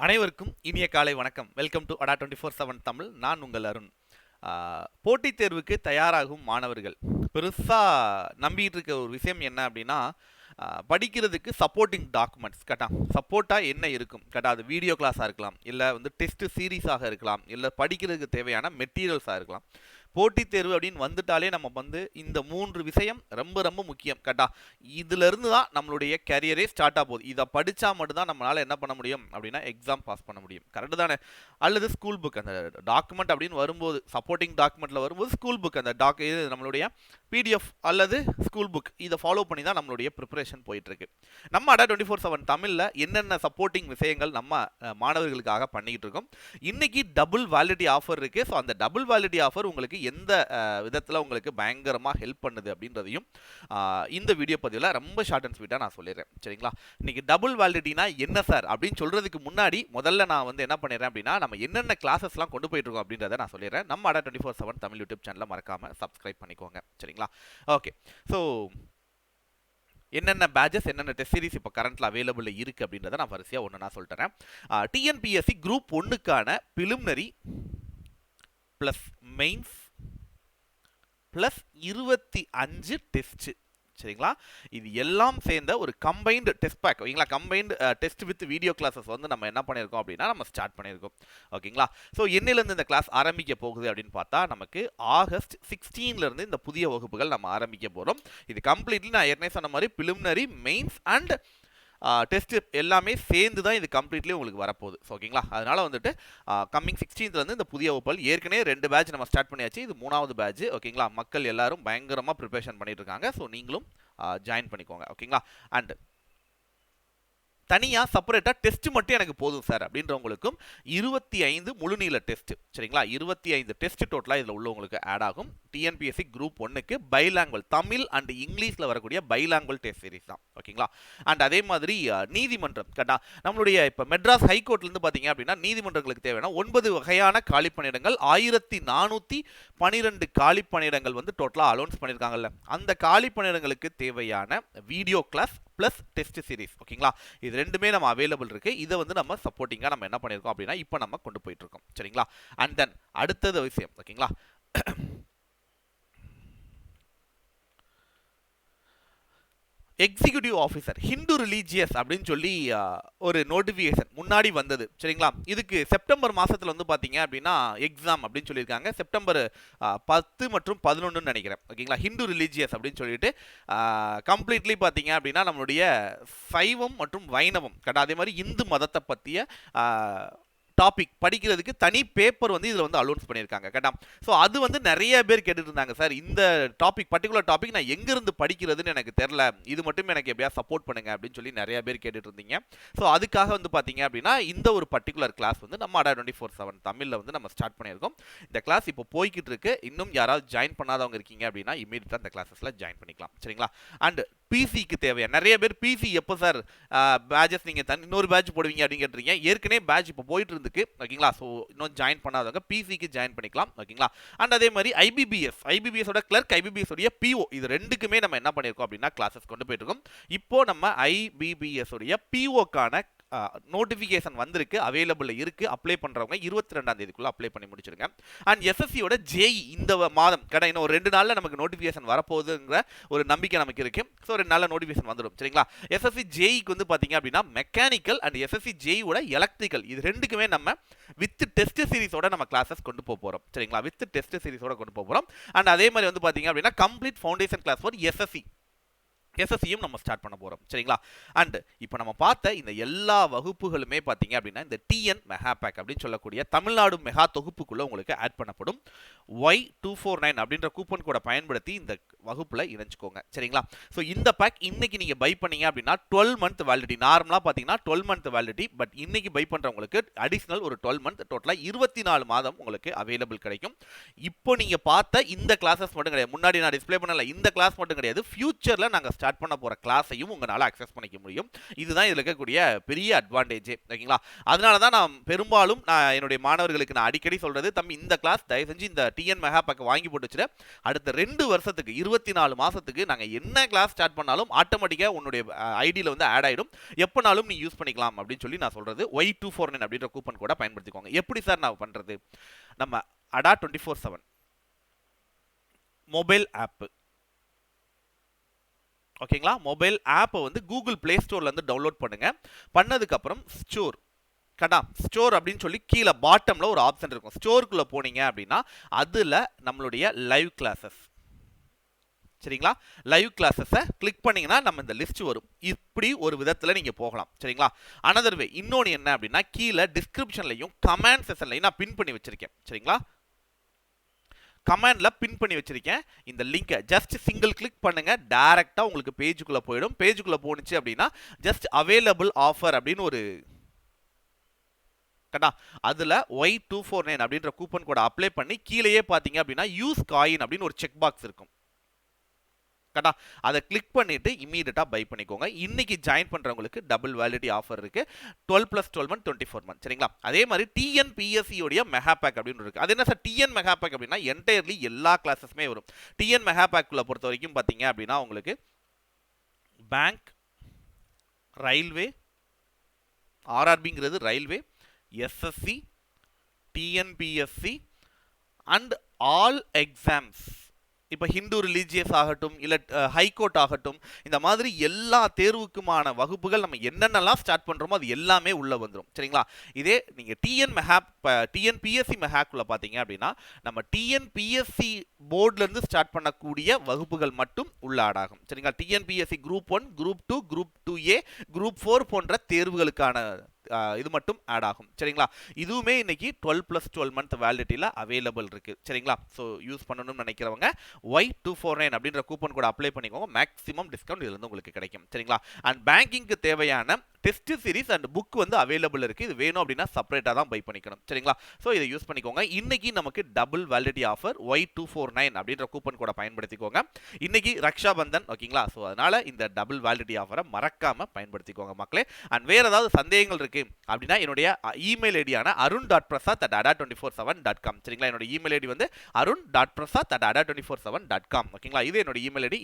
அனைவருக்கும் இனிய காலை வணக்கம். Welcome to Adda247 Tamil. நான் உங்கள் அருண். போட்டித் தேர்வுக்கு தயாராகும் மாணவர்கள் பெருசாக நம்பிட்டு இருக்க ஒரு விஷயம் என்ன அப்படின்னா, படிக்கிறதுக்கு சப்போர்ட்டிங் டாக்குமெண்ட்ஸ் சப்போர்ட்டாக என்ன இருக்கும் அது வீடியோ கிளாஸாக இருக்கலாம், இல்லை டெஸ்ட் சீரீஸாக இருக்கலாம், இல்லை படிக்கிறதுக்கு தேவையான மெட்டீரியல்ஸாக இருக்கலாம். போட்டித் தேர்வு அப்படின்னு வந்துட்டாலே நம்ம இந்த 3 விஷயம் ரொம்ப ரொம்ப முக்கியம். இதிலிருந்து தான் நம்மளுடைய கேரியரே ஸ்டார்ட் ஆக போகுது. இதை படித்தா மட்டும்தான் நம்மளால் என்ன பண்ண முடியும் அப்படின்னா எக்ஸாம் பாஸ் பண்ண முடியும். கரெக்டு தானே? அல்லது ஸ்கூல் புக் அந்த டாக்குமெண்ட் அப்படின்னு வரும்போது, சப்போர்ட்டிங் டாக்குமெண்ட்டில் வரும்போது ஸ்கூல் புக் அந்த இது நம்மளுடைய பிடிஎஃப் அல்லது ஸ்கூல் புக் இதை ஃபாலோ பண்ணி தான் நம்மளுடைய ப்ரிப்பரேஷன் போயிட்டுருக்கு. நம்ம Adda247 தமிழில் என்னென்ன சப்போர்ட்டிங் விஷயங்கள் நம்ம மாணவர்களுக்காக பண்ணிக்கிட்டு இருக்கோம். இன்றைக்கி டபுள் வேலிடிட்டி ஆஃபர் இருக்குது. ஸோ அந்த டபுள் வேலிடிட்டி ஆஃபர் உங்களுக்கு எந்த விதத்தில் உங்களுக்கு பயங்கரமாக ஹெல்ப் பண்ணுது அப்படின்றதையும் இந்த வீடியோ பதிவில் ரொம்ப ஷார்ட் அண்ட் ஸ்வீட்டாக நான் சொல்லிடுறேன். சரிங்களா? இன்றைக்கி டபுள் வேலிடிட்டினா என்ன சார் அப்படின்னு சொல்கிறதுக்கு முன்னாடி முதல்ல நான் என்ன பண்ணிடுறேன் அப்படின்னா, நம்ம என்னென்ன கிளாஸஸ்லாம் கொண்டு போயிட்டுருக்கோம் அப்படின்றத நான் சொல்லிடுறேன். நம்ம Adda247 தமிழ் யூடியூப் சேனலை மறக்காமல் சப்ஸ்கிரைப் பண்ணிக்கோங்க. சரிங்களா? ஓகே. ஸோ என்னென்ன பேட்சஸ் என்னென்ன டெஸ்ட் சீரிஸ் இப்போ கரண்ட்டில் அவைலபிள் இருக்குது அப்படின்றத நான் வரிசையாக ஒன்று நான் சொல்லிட்டேன். டிஎன்பிஎஸ்சி குரூப் 1க்கான preliminary plus mains plus 25 test. சரிங்களா? இது எல்லாம் சேர்ந்த ஒரு கம்பைன்டு டெஸ்ட் பேக். ஓகேங்களா? Combined test with video classes நம்ம என்ன பண்ணியிருக்கோம் அப்படின்னா நம்ம ஸ்டார்ட் பண்ணியிருக்கோம். ஓகேங்களா? ஸோ என்னிலேருந்து இந்த கிளாஸ் ஆரம்பிக்க போகுது அப்படின்னு பார்த்தா, நமக்கு ஆகஸ்ட் 16 இந்த புதிய வகுப்புகள் நம்ம ஆரம்பிக்க போகிறோம். இது கம்ப்ளீட்லி நான் ஏற்கனவே சொன்ன மாதிரி பிலிமினரி, மெயின்ஸ் அண்ட் டெஸ்ட் எல்லாமே சேர்ந்து தான் இது கம்ப்ளீட்லி உங்களுக்கு வரப்போகுது. ஓகேங்களா? அதனால் கம்மிங் 16 இந்த புதிய வகுப்புகள் ஏற்கனவே 2 பேட்ச் நம்ம ஸ்டார்ட் பண்ணியாச்சு. இது 3வது பேட்ச். ஓகேங்களா? மக்கள் எல்லாரும் பயங்கரமாக ப்ரிப்பரேஷன் பண்ணிட்டு இருக்காங்க. ஸோ நீங்களும் ஜாயின் பண்ணிக்கோங்க. ஓகேங்களா? அண்ட் தனியாக செப்பரேட்டாக டெஸ்ட் மட்டும் எனக்கு போதும் சார் அப்படின்றவங்களுக்கும் 25 முழுநீள டெஸ்ட். சரிங்களா? 25 டெஸ்ட் டோட்டலாக இதில் உள்ளவங்களுக்கு ஆட் ஆகும். டிஎன்பிஎஸ்சி குரூப் 1க்கு பைலாங்குவல் தமிழ் அண்ட் இங்கிலீஷில் வரக்கூடிய பைலாங்குவல் டெஸ்ட் சீரிஸ் தான். ஓகேங்களா? அண்ட் அதே மாதிரி நீதிமன்றம் நம்மளுடைய இப்போ மெட்ராஸ் ஹைகோர்ட்லேருந்து பார்த்தீங்க அப்படின்னா நீதிமன்றங்களுக்கு தேவையான 9 வகையான காலிப்பணியிடங்கள், 1412 காலிப்பணியிடங்கள் டோட்டலாக அலௌன்ஸ் பண்ணியிருக்காங்கல்ல, அந்த காலிப்பணியிடங்களுக்கு தேவையான video class plus test series. ஓகேங்களா? இது ரெண்டுமே நம்ம அவைலபிள் இருக்குது. இதை நம்ம சப்போர்ட்டிங்காக நம்ம என்ன பண்ணியிருக்கோம் அப்படின்னா இப்போ நம்ம கொண்டு போயிட்டு இருக்கோம். சரிங்களா? அண்ட் தென் அடுத்தது விஷயம். ஓகேங்களா? எக்ஸிக்யூட்டிவ் ஆஃபீஸர் ஹிந்து ரிலீஜியஸ் அப்படின்னு சொல்லி ஒரு நோட்டிஃபிகேஷன் முன்னாடி வந்தது. சரிங்களா? இதுக்கு செப்டம்பர் மாதத்தில் பார்த்தீங்க அப்படின்னா எக்ஸாம் அப்படின்னு சொல்லியிருக்காங்க. செப்டம்பர் 10 மற்றும் 11 நினைக்கிறேன். ஓகேங்களா? ஹிந்து ரிலீஜியஸ் அப்படின்னு சொல்லிட்டு கம்ப்ளீட்லி பார்த்தீங்க அப்படின்னா நம்மளுடைய சைவம் மற்றும் வைணவம் அதே மாதிரி இந்து மதத்தை பற்றிய டாபிக் படிக்கிறதுக்கு தனி பேப்பர் இதில் அலௌன்ஸ் பண்ணியிருக்காங்க. ஸோ அது நிறைய பேர் கேட்டுட்டு இருந்தாங்க, சார் இந்த டாபிக் பர்டிகுலர் டாபிக் நான் எங்கேருந்து படிக்கிறதுன்னு எனக்கு தெரில, இது மட்டும் எனக்கு எப்படியா சப்போர்ட் பண்ணுங்க அப்படின்னு சொல்லி நிறைய பேர் கேட்டுட்டு இருந்தீங்க. ஸோ அதுக்காக பார்த்தீங்க அப்படின்னா இந்த ஒரு பர்டிகுலர் கிளாஸ் நம்ம Adda247 தமிழில் நம்ம ஸ்டார்ட் பண்ணியிருக்கோம். இந்த கிளாஸ் இப்போ போய்கிட்டு இருக்கு. இன்னும் யாராவது ஜாயின் பண்ணாதவங்க இருக்கீங்க அப்படின்னா இமீடியட்டாக இந்த கிளாஸஸில் ஜாயின் பண்ணிக்கலாம். சரிங்களா? அண்ட் பிசிக்கு தேவையான நிறைய பேர் பிசி எப்போ சார் பேட்சஸ் நீங்கள் இன்னொரு பேட்ச் போடுவீங்க அப்படின்னு கேட்டுருக்கீங்க. ஏற்கனவே பேட்ச் இப்போ போயிட்டு இருந்துக்கு. ஓகேங்களா? ஸோ இன்னும் ஜாயின் பண்ணாதவங்க பிசிக்கு ஜாயின் பண்ணிக்கலாம். ஓகேங்களா? அண்ட் அதே மாதிரி ஐபிபிஎஸோட கிளர்க், ஐபிபிஎஸ் உடைய பிஓ, இது ரெண்டுக்குமே நம்ம என்ன பண்ணியிருக்கோம் அப்படின்னா கிளாஸஸ் கொண்டு போயிட்டு இருக்கோம். இப்போ நம்ம ஐபிபிஎஸ் உடைய பிஓக்கான நோட்டிஃபிகேஷன் வந்திருக்கு, அவைலபிள் இருக்குது. அப்ளை பண்ணுறவங்க 22ஆம் தேதிக்குள்ளே அப்ளை பண்ணி முடிச்சிருங்க. அண்ட் எஸ்எஸ்சியோட ஜேஇ இந்த மாதம் இன்னும் ஒரு 2 நாளில் நமக்கு நோட்டிஃபிகேஷன் வரப்போகுதுங்கிற ஒரு நம்பிக்கை நமக்கு இருக்குது. ஸோ 2 நாளில் நோட்டிஃபிகேஷன் வந்துடும். சரிங்களா? எஸ்எஸ்சி ஜேஇக்கு பார்த்தீங்க அப்படின்னா மெக்கானிக்கல் அண்ட் எஸ்எஸ்சி ஜேஇயோட எலக்ட்ரிக்கல் இது ரெண்டுக்குமே நம்ம வித் டெஸ்ட் சீரிஸோட நம்ம கிளாஸஸ் கொண்டு போக போகிறோம். சரிங்களா? வித் டெஸ்ட் சீரிஸோட கொண்டு போக போகிறோம். அண்ட் அதே மாதிரி பார்த்தீங்க அப்படின்னா கம்ப்ளீட் ஃபவுண்டேஷன் கிளாஸ் ஃபார் எஸ்எஸ்சியும் நம்ம ஸ்டார்ட் பண்ண போகிறோம். சரிங்களா? அண்ட் இப்போ நம்ம பார்த்த இந்த எல்லா வகுப்புகளுமே பார்த்தீங்க அப்படின்னா இந்த டிஎன் மெகாபேக் அப்படின்னு சொல்லக்கூடிய தமிழ்நாடு மெகா தொகுப்புக்குள்ளே உங்களுக்கு ஆட் பண்ணப்படும். Y249 அப்படின்ற கூப்பன் கோடை பயன்படுத்தி இந்த வகுப்பில் இணைஞ்சிக்கோங்க. சரிங்களா? ஸோ இந்த பேக் இன்னைக்கு நீங்கள் பை பண்ணீங்க அப்படின்னா 12 மந்த் வேலிடிட்டி. நார்மலாக பார்த்தீங்கன்னா 12 மந்த் வேலிடிட்டி. பட் இன்னைக்கு பை பண்ணுறவங்களுக்கு அடிஷ்னல் ஒரு 12 மந்த் டோட்டலாக 24 மாதம் உங்களுக்கு அவைலபிள் கிடைக்கும். இப்போ நீங்கள் பார்த்த இந்த கிளாஸஸ் மட்டும் கிடையாது, முன்னாடி நான் டிஸ்பிளே பண்ணல இந்த கிளாஸ் மட்டும் கிடையாது, ஃபியூச்சரில் நாங்கள் ஸ்டார்ட் பண்ண போகிற கிளாஸையும் உங்களால் அக்சஸ் பண்ணிக்க முடியும். இதுதான் இதில் இருக்கக்கூடிய பெரிய அட்வான்டேஜ். ஓகேங்களா? அதனால தான் நான் பெரும்பாலும் என்னுடைய மாணவர்களுக்கு நான் அடிக்கடி சொல்கிறது, தம்பி இந்த கிளாஸ் தயவு செஞ்சு இந்த டிஎன் மெகாபேக் வாங்கி போட்டு வச்சுட்டு அடுத்த 2 வருஷத்துக்கு 24 மாதத்துக்கு நாங்கள் என்ன கிளாஸ் ஸ்டார்ட் பண்ணாலும் ஆட்டோமேட்டிக்காக உன்னுடைய ஐடியில் வந்து ஆட் ஆகிடும், எப்போனாலும் நீ யூஸ் பண்ணிக்கலாம் அப்படின்னு சொல்லி நான் சொல்கிறது. Y249 அப்படின்ற கூப்பன் கூட பயன்படுத்திக்கோங்க. எப்படி சார் நான் பண்ணுறது? நம்ம Adda247 மொபைல் ஆப், ஓகேங்களா? மொபைல் ஆப்பை வந்து கூகுள் பிளே ஸ்டோர்லேருந்து டவுன்லோட் பண்ணுங்க. பண்ணதுக்கப்புறம் ஸ்டோர் கடா ஸ்டோர் அப்படின்னு சொல்லி கீழே பாட்டமில் ஒரு ஆப்ஷன் இருக்கும். ஸ்டோருக்குள்ளே போனீங்க அப்படின்னா அதில் நம்மளுடைய லைவ் கிளாஸஸ், சரிங்களா? லைவ் கிளாஸஸை கிளிக் பண்ணீங்கன்னா நம்ம இந்த லிஸ்ட் வரும். இப்படி ஒரு விதத்தில் நீங்கள் போகலாம், சரிங்களா? அனதர் வே இன்னொன்று என்ன அப்படின்னா, கீழே டிஸ்கிரிப்ஷன்லையும் கமெண்ட் செஷன்லையும் நான் பின் பண்ணி வச்சிருக்கேன், சரிங்களா? கமெண்ட்ல பின் பண்ணி வச்சிருக்கேன். இந்த லிங்கை ஜஸ்ட் சிங்கிள் கிளிக் பண்ணுங்க, டைரக்டா உங்களுக்கு பேஜுக்குள்ள போயிடும். பேஜுக்குள்ள போனுச்சு அப்படின்னா ஜஸ்ட் அவைலபிள் ஆஃபர் அப்படின்னு ஒரு கடா அதுல Y249 அப்படின்ற கூப்பன் கோட அப்ளை பண்ணி கீழேயே பாத்தீங்க அப்படின்னா யூஸ் காயின் அப்படின்னு ஒரு செக் பாக்ஸ் இருக்கும். கடா அதை கிளிக் பண்ணிட்டு இமீடியட்டா பை பண்ணிக்கோங்க. இன்னைக்கு ஜாயின் பண்றவங்களுக்கு டபுள் வேலிடிட்டி ஆஃபர் இருக்கு. 12+12 மந்த் 24 மந்த், சரிங்களா? அதே மாதிரி TNPSC உடைய மெகாபேக் அப்படின்னு இருக்கு. அது என்ன சார் டிஎன் மெகாபேக் அப்படின்னா என்டையர்லி எல்லா கிளாஸஸுமே வரும். டிஎன் மெகாபேக்குள்ள பொறுத்த வரைக்கும் பாத்தீங்க அப்படின்னா உங்களுக்கு பேங்க், ரயில்வே, ஆர்ஆர்பிங்கிறது railway, SSC, TNPSC and all exams. இப்போ ஹிந்து ரிலீஜியஸ் ஆகட்டும் இல்லை ஹைகோர்ட் ஆகட்டும், இந்த மாதிரி எல்லா தேர்வுக்குமான வகுப்புகள் நம்ம என்னென்னலாம் ஸ்டார்ட் பண்ணுறோமோ அது எல்லாமே உள்ளே வந்துடும், சரிங்களா? இதே நீங்கள் டிஎன்பிஎஸ்சி மெஹாக்குள்ளே பார்த்தீங்க அப்படின்னா நம்ம டிஎன்பிஎஸ்சி போர்ட்லேருந்து ஸ்டார்ட் பண்ணக்கூடிய வகுப்புகள் மட்டும் உள்ள ஆடாகும், சரிங்களா? TNPSC group 1, group 2, group 2A, group 4 போன்ற தேர்வுகளுக்கான இது மட்டும் ஆட் ஆகும், சரிங்களா? இதுவுமே இன்னைக்கு 12+12 மந்த் வேலிடிட்டியில் அவைலபிள் இருக்கு, சரிங்களா? ஸோ யூஸ் பண்ணணும்னு நினைக்கிறவங்க Y249 அப்படின்ற கூப்பன் கூட அப்ளை பண்ணிக்கோங்க. மேக்ஸிமம் டிஸ்கவுண்ட் இதுல இருந்து உங்களுக்கு கிடைக்கும், சரிங்களா? அண்ட் பேங்கிங்க்கு தேவையான டெஸ்ட் சீரிஸ் அண்ட் புக் வந்து அவைலபிள் இருக்கு. இது வேணும் அப்படின்னா செப்பரேட்டா தான் பை பண்ணிக்கணும், சரிங்களா? ஸோ இதை யூஸ் பண்ணிக்கோங்க. இன்னைக்கு நமக்கு டபுள் வேலிடிட்டி ஆஃபர் Y249 அப்படின்ற கூப்பன் கூட பயன்படுத்திக்கோங்க. இன்னைக்கு ரக்ஷா பந்தன், ஓகேங்களா? ஸோ அதனால இந்த டபுள் வேலிடிட்டி ஆஃபரை மறக்காம பயன்படுத்திக்கோங்க மக்களே. அண்ட் வேற ஏதாவது சந்தேகங்கள் இருக்கு அப்படின்னா என்னுடைய இமெயில் ஐடியான arun.prasad@adda247.com, சரிங்களா? என்னோட இமெயில் ஐடி வந்து arun.prasad@adda247.com, ஓகேங்களா? இது என்னோட இமெயில் ஐடி.